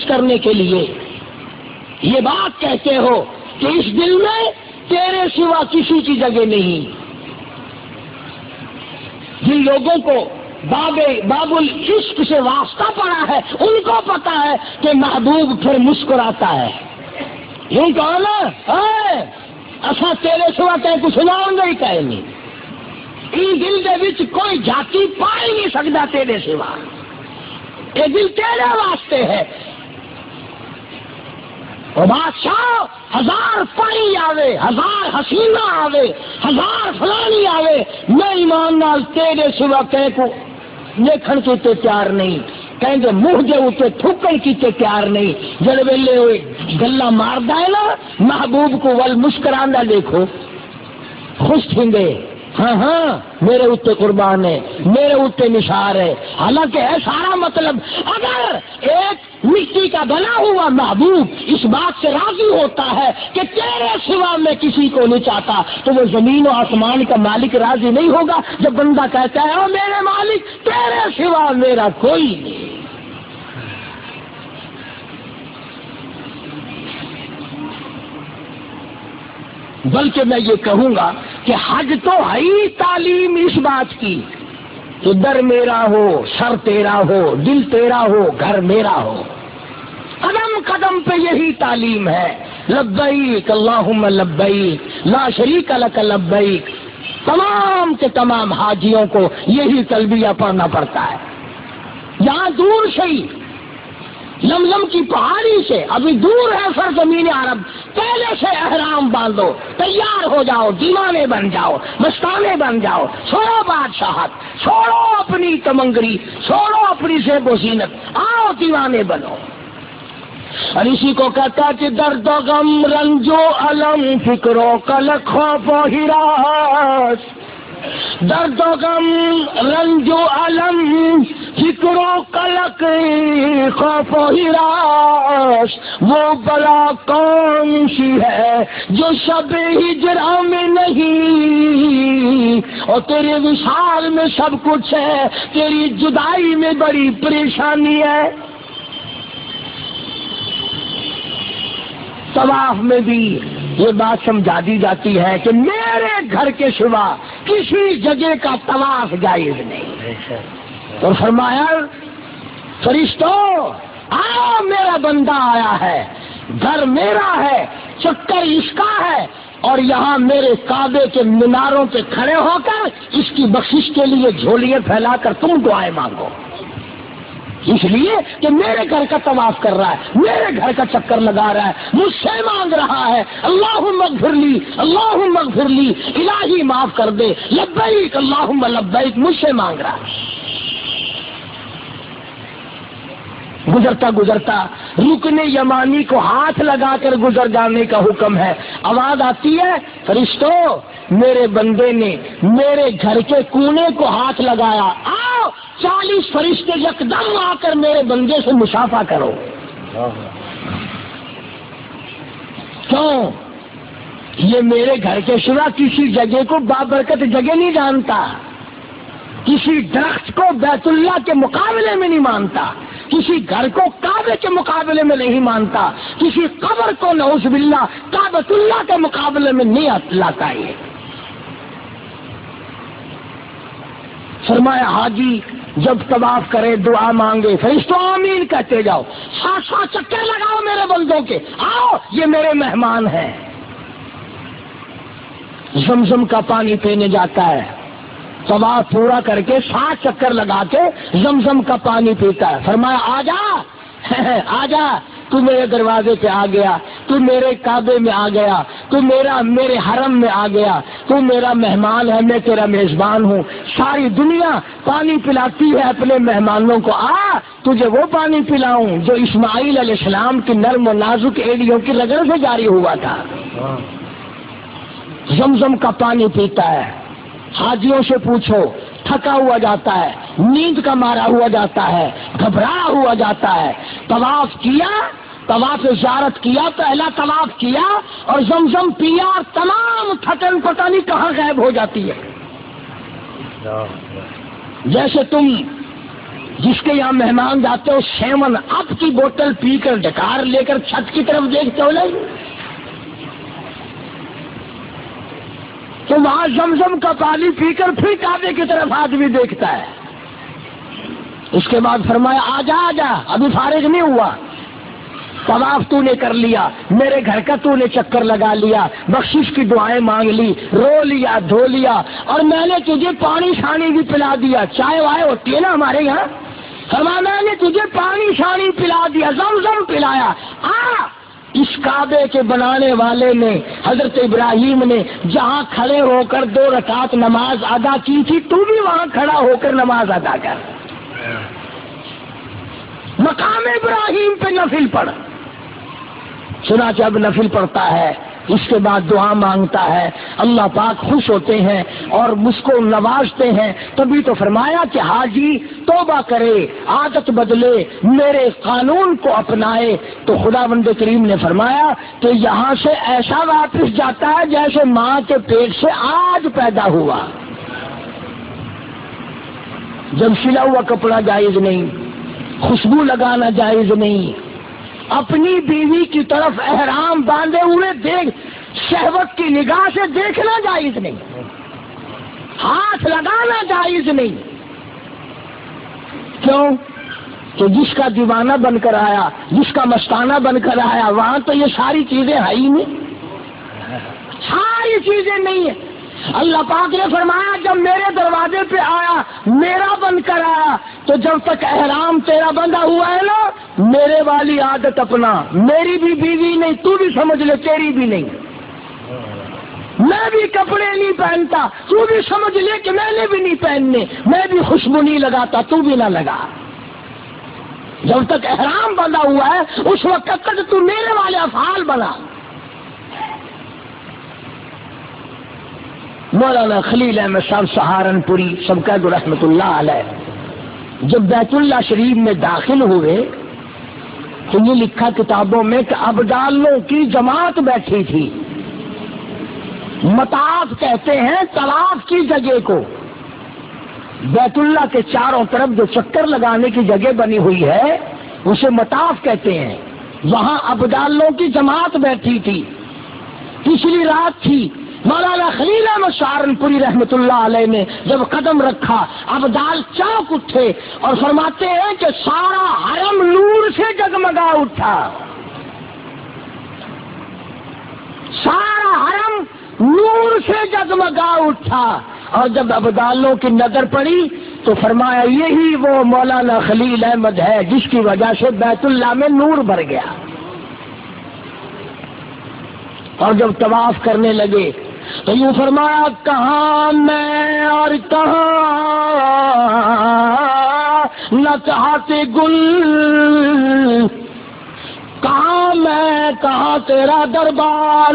کرنے کے لیے یہ بات کہتے ہو کہ اس دل میں تیرے سوا کسی کی جگہ نہیں. جن لوگوں کو باب العشق سے واسطہ پڑا ہے ان کو پتا ہے کہ محبوب پھر مسکراتا ہے. یوں کہو نا اصا تیرے سوا کہیں کچھ سناؤں گا ہی کہیں نہیں. ان دل کے وچ کوئی جاتی پا ہی نہیں سکتا تیرے سوا. یہ دل تیرے واسطے ہے. اور بادشاہ ہزار پانی آوے، ہزار حسینہ آوے، ہزار فلانی آوے، میں ایمان نال تیرے سوا کہیں کو دیکھن کی تے تیار نہیں. کہیں گے منہ دے اتنے تھوکن کی تے تیار نہیں. جڑ ویلے ہوئے گلا ماردا ہے نا محبوب کو ول مسکراندا دیکھو خوش تھیندے. ہاں ہاں میرے اتنے قربان ہے، میرے اتنے نثار ہے. حالانکہ ہے سارا مطلب اگر ایک مٹی کا بنا ہوا محبوب اس بات سے راضی ہوتا ہے کہ تیرے سوا میں کسی کو نہیں چاہتا تو وہ زمین و آسمان کا مالک راضی نہیں ہوگا جب بندہ کہتا ہے او میرے مالک تیرے سوا میرا کوئی نہیں. بلکہ میں یہ کہوں گا کہ حج تو ہے ہی تعلیم اس بات کی کہ در میرا ہو، سر تیرا ہو، دل تیرا ہو، گھر میرا ہو. قدم قدم پہ یہی تعلیم ہے. لبیک اللہم لبیک لا شریک لک لبیک. تمام کے تمام حاجیوں کو یہی تلبیہ پڑھنا پڑتا ہے. یہاں دور سے ہی لملم کی پہاڑی سے ابھی دور ہے سرزمین عرب، پہلے سے احرام باندھو، تیار ہو جاؤ، دیوانے بن جاؤ، مستانے بن جاؤ. چھوڑو بادشاہت، چھوڑو اپنی تمنگری، چھوڑو اپنی زیب و زینت، آؤ دیوانے بنو. اور اسی کو کہتا کہ درد و غم رنج و الم فکر و قلق خوف و ہراس. درد و غم رنج و الم فکر و قلق خوف و ہراس وہ بلا کون سی ہے جو شب ہجرا میں نہیں، اور تیرے وصال میں سب کچھ ہے، تیری جدائی میں بڑی پریشانی ہے. طواف میں بھی یہ بات سمجھا دی جاتی ہے کہ میرے گھر کے سوا کسی جگہ کا طواف جائز نہیں. اور فرمایا فرشتوں آؤ میرا بندہ آیا ہے، گھر میرا ہے، چکر اس کا ہے، اور یہاں میرے کعبے کے میناروں پہ کھڑے ہو کر اس کی بخشش کے لیے جھولیاں پھیلا کر تم دعائیں مانگو. اس لیے کہ میرے گھر کا طواف کر رہا ہے، میرے گھر کا چکر لگا رہا ہے، مجھ سے مانگ رہا ہے اللہم اغفر لی، اللہم اغفر لی، الہی معاف کر دے، لبیک اللہم لبیک، مجھ سے مانگ رہا ہے. گزرتا گزرتا رکن یمانی کو ہاتھ لگا کر گزر جانے کا حکم ہے. آواز آتی ہے فرشتوں میرے بندے نے میرے گھر کے کونے کو ہاتھ لگایا، آؤ 40 فرشتے یکدم آ کر میرے بندے سے مشافہ کرو. کیوں؟ یہ میرے گھر کے سوا کسی جگہ کو بابرکت جگہ نہیں جانتا، کسی درخت کو بیت اللہ کے مقابلے میں نہیں مانتا، کسی گھر کو کعبے کے مقابلے میں نہیں مانتا، کسی قبر کو نعوذ باللہ کعبۃ اللہ کے مقابلے میں نہیں لاتا. یہ فرمایا حاجی جب طواف کرے دعا مانگے فرشتوں آمین کہتے جاؤ، 700 چکر لگاؤ میرے بندوں کے، آؤ یہ میرے مہمان ہیں. زمزم کا پانی پینے جاتا ہے، طواف پورا کر کے 7 چکر لگا کے زمزم کا پانی پیتا ہے. فرمایا آجا آجا، تو میرے دروازے پہ آ گیا، تو میرے کعبے میں آ گیا، تو میرے حرم میں آ گیا، تو میرا مہمان ہے، میں تیرا میزبان ہوں. ساری دنیا پانی پلاتی ہے اپنے مہمانوں کو، آ تجھے وہ پانی پلاؤں جو اسماعیل علیہ السلام کی نرم و نازک ایڑیوں کی رگڑ سے جاری ہوا تھا. زمزم کا پانی پیتا ہے. حاجیوں سے پوچھو تھکا ہوا جاتا ہے، نیند کا مارا ہوا جاتا ہے، گھبرایا ہوا جاتا ہے. طواف کیا، طواف زیارت کیا، پہلا طواف کیا اور زمزم پیا، اور تمام تھکن پتہ نہیں کہاں غائب ہو جاتی ہے. جیسے تم جس کے یہاں مہمان جاتے ہو 7 اپ کی بوتل پی کر ڈکار لے کر چھت کی طرف دیکھتے ہو نہیں؟ تو وہاں زمزم کا پانی پی کر پھر کعبے کی طرف آدمی دیکھتا ہے. اس کے بعد فرمایا آ جا ابھی فارغ نہیں ہوا، طواف تو نے کر لیا، میرے گھر کا تو نے چکر لگا لیا، بخشش کی دعائیں مانگ لی، رو لیا، دھو لیا، اور میں نے تجھے پانی شانی بھی پلا دیا. چائے وائے ہوتی ہے نا ہمارے یہاں، فرمایا میں نے تجھے پانی شانی پلا دیا، زمزم پلایا. اس کعبے کے بنانے والے نے، حضرت ابراہیم نے جہاں کھڑے ہو کر 2 رکعت نماز ادا کی تھی، تو بھی وہاں کھڑا ہو کر نماز ادا کر. مقام ابراہیم پہ نفل پڑھ. سنا جب نفل پڑھتا ہے اس کے بعد دعا مانگتا ہے، اللہ پاک خوش ہوتے ہیں اور مجھ کو نوازتے ہیں. تبھی تو فرمایا کہ حاجی توبہ کرے، عادت بدلے، میرے قانون کو اپنائے. تو خداوند کریم نے فرمایا کہ یہاں سے ایسا واپس جاتا ہے جیسے ماں کے پیٹ سے آج پیدا ہوا. جب سلا ہوا کپڑا جائز نہیں، خوشبو لگانا جائز نہیں، اپنی بیوی کی طرف احرام باندھے ہوئے دیکھ شہوت کی نگاہ سے دیکھنا جائز نہیں، ہاتھ لگانا جائز نہیں. کیوں؟ کہ جس کا دیوانہ بن کر آیا، جس کا مستانہ بن کر آیا، وہاں تو یہ ساری چیزیں ہے ہی نہیں، ساری چیزیں نہیں ہیں. اللہ پاک نے فرمایا جب میرے دروازے پہ آیا، میرا بن کر آیا، تو جب تک احرام تیرا بندھا ہوا ہے نا، میرے والی عادت اپنا، میری بھی بیوی نہیں، تو بھی سمجھ لے تیری بھی نہیں. میں بھی کپڑے نہیں پہنتا، تو بھی سمجھ لے کہ میں نے بھی نہیں پہننے. میں بھی خوشبو نہیں لگاتا، تو بھی نہ لگا. جب تک احرام بندھا ہوا ہے اس وقت تک تو میرے والے افعال بنا. مولانا خلیل احمد صاحب سہارنپوری سب کا رحمت اللہ علیہ جب بیت اللہ شریف میں داخل ہوئے تو یہ لکھا کتابوں میں کہ ابدالوں کی جماعت بیٹھی تھی. مطاف کہتے ہیں طواف کی جگہ کو، بیت اللہ کے چاروں طرف جو چکر لگانے کی جگہ بنی ہوئی ہے اسے مطاف کہتے ہیں. وہاں ابدالوں کی جماعت بیٹھی تھی. پچھلی رات تھی. مولانا خلیل احمد سہارنپوری رحمت اللہ علیہ نے جب قدم رکھا، ابدال چونک اٹھے اور فرماتے ہیں کہ سارا حرم نور سے جگمگا اٹھا. سارا حرم نور سے جگمگا اٹھا. اور جب ابدالوں کی نظر پڑی تو فرمایا یہی وہ مولانا خلیل احمد ہے جس کی وجہ سے بیت اللہ میں نور بھر گیا. اور جب طواف کرنے لگے تو یوں فرمایا کہاں میں اور کہاں نہ چاہتے گل، کہاں میں کہاں تیرا دربار،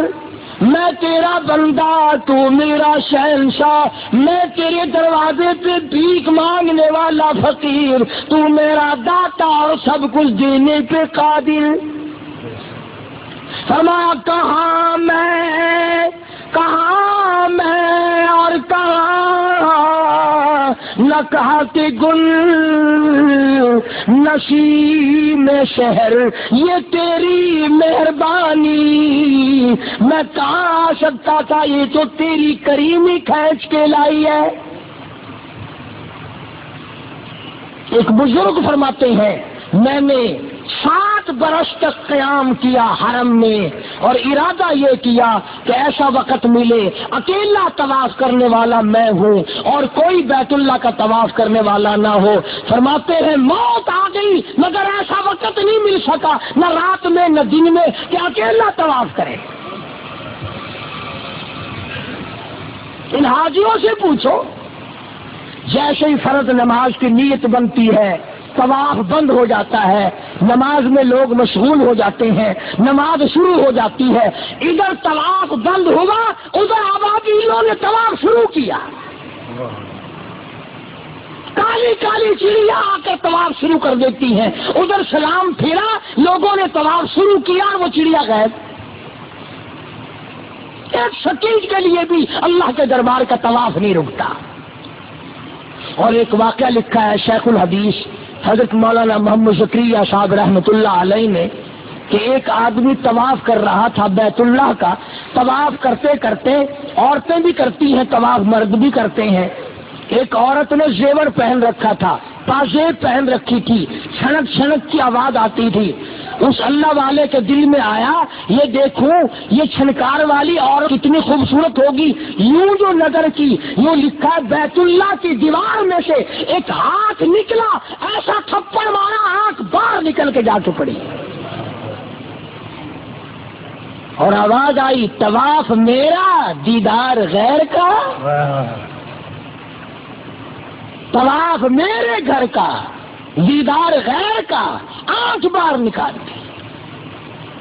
میں تیرا بندہ تو میرا شہنشاہ، میں تیرے دروازے پہ بھیک مانگنے والا فقیر، تو میرا داتا اور سب کچھ دینے پہ قادر. فرمایا کہاں میں اور کہاں نہ کہتے گل، نسیم شہر یہ تیری مہربانی، میں کہاں آ سکتا تھا، یہ تو تیری کریمی کھینچ کے لائی ہے. ایک بزرگ فرماتے ہیں میں نے 7 برس تک قیام کیا حرم میں اور ارادہ یہ کیا کہ ایسا وقت ملے اکیلا طواف کرنے والا میں ہوں اور کوئی بیت اللہ کا طواف کرنے والا نہ ہو. فرماتے ہیں موت آ گئی مگر ایسا وقت نہیں مل سکا، نہ رات میں نہ دن میں، کہ اکیلا طواف کرے. ان حاجیوں سے پوچھو، جیسے ہی فرض نماز کی نیت بنتی ہے طواف بند ہو جاتا ہے، نماز میں لوگ مشغول ہو جاتے ہیں، نماز شروع ہو جاتی ہے. ادھر طواف بند ہوا، ادھر آبادیوں نے طواف شروع کیا. کالی کالی چڑیا آ کر طواف شروع کر دیتی ہیں. ادھر سلام پھیرا، لوگوں نے طواف شروع کیا اور وہ چڑیا غائب. ایک سیکنڈ کے لیے بھی اللہ کے دربار کا طواف نہیں رکتا. اور ایک واقعہ لکھا ہے شیخ الحدیث حضرت مولانا محمد زکریا صاحب رحمۃ اللہ علیہ نے کہ ایک آدمی طواف کر رہا تھا بیت اللہ کا، طواف کرتے کرتے عورتیں بھی کرتی ہیں طواف، مرد بھی کرتے ہیں، ایک عورت نے زیور پہن رکھا تھا، پازیب پہن رکھی تھی، چھنک چھنک کی آواز آتی تھی۔ اس اللہ والے کے دل میں آیا یہ دیکھوں یہ چھنکار والی عورت کتنی خوبصورت ہوگی، یوں جو نظر کی، یوں لکھا ہے بیت اللہ کی دیوار میں سے ایک ہاتھ نکلا، ایسا تھپڑ مارا آنکھ باہر نکل کے جا کے پڑی، اور آواز آئی طواف میرا دیدار غیر کا، طواف میرے گھر کا دیدار غیر کا، آنکھ باہر نکال دی۔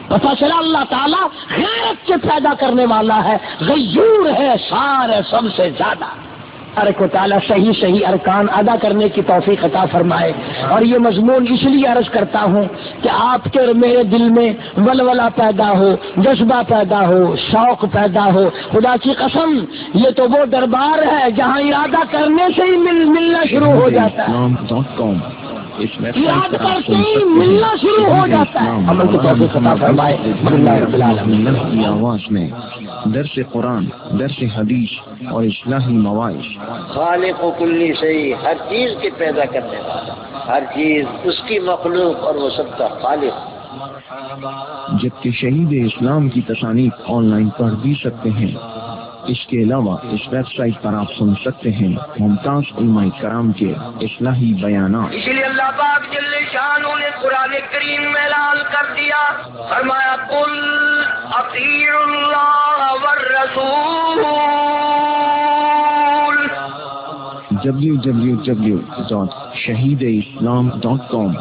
پتہ چلا اللہ تعالیٰ غیرت سے پیدا کرنے والا ہے، غیور ہے سارے سب سے زیادہ۔ تبارک و تعالیٰ صحیح صحیح ارکان ادا کرنے کی توفیق عطا فرمائے۔ اور یہ مضمون اس لیے عرض کرتا ہوں کہ آپ کے اور میرے دل میں ولولہ پیدا ہو، جذبہ پیدا ہو، شوق پیدا ہو۔ خدا کی قسم یہ تو وہ دربار ہے جہاں ارادہ کرنے سے ہی ملنا شروع ہو جاتا ہے، ارادہ کرتے ہی ملنا شروع ہو جاتا ہے۔ عمل کی توفیق عطا فرمائے اللہ رب العالمین۔ کی آواز میں درس قرآن، درس حدیث اور اصلاحی مواعظ۔ خالق و کلی شیء، ہر چیز کے پیدا کرنے والا، ہر چیز اس کی مخلوق اور وہ سب کا خالق۔ جبکہ شہید اسلام کی تصانیف آن لائن پڑھ بھی سکتے ہیں۔ اس کے علاوہ اس ویب سائٹ پر آپ سن سکتے ہیں ممتاز علماء کرام کے اصلاحی بیانات۔ اسی لیے اللہ پاک جل شانہ نے قرآن کریم میں اعلان کر دیا، فرمایا قل اطیعوا اللہ والرسول۔ www.shahideislam.com